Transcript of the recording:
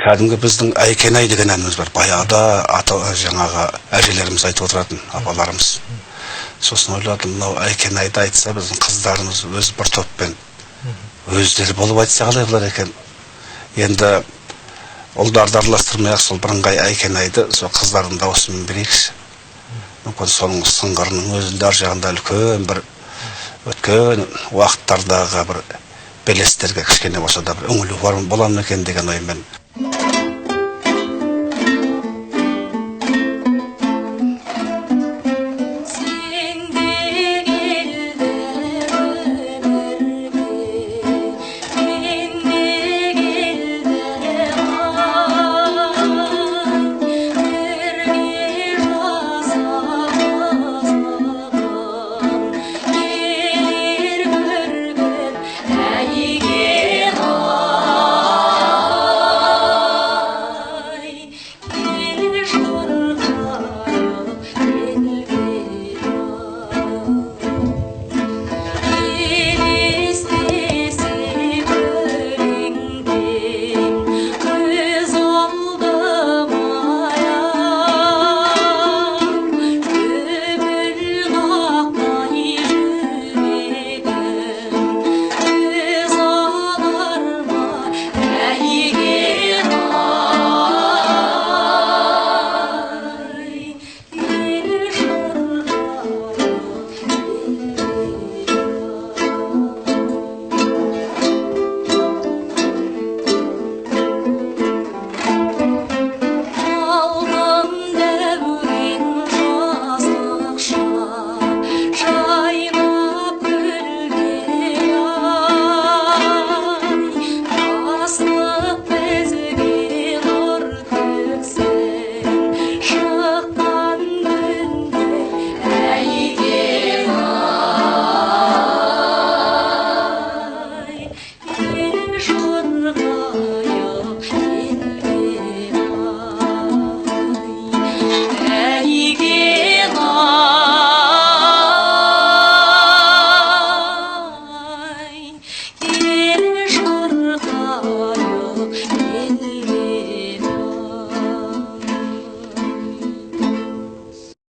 кәдімгі біздің Айкенай деген әніміз бар. Баяғыда жаңағы әжелеріміз айтып отыратын, апаларымыз. Сосын ойладым, мынау Айкенайды айтса, біздің қыздарымыз өз бір топпен өздері болып айтса қалай болар екен. Енді ұлдарды араластырмай-ақ сол бірыңғай Айкенайды сол қыздардың дауысымен берейікші. Мүмкін соның сыңғырының өзінде ар жағында үлкен бір өткен уақыттардағы бір белестерге кішкене болса да бір үңілу бола ма екен деген оймен.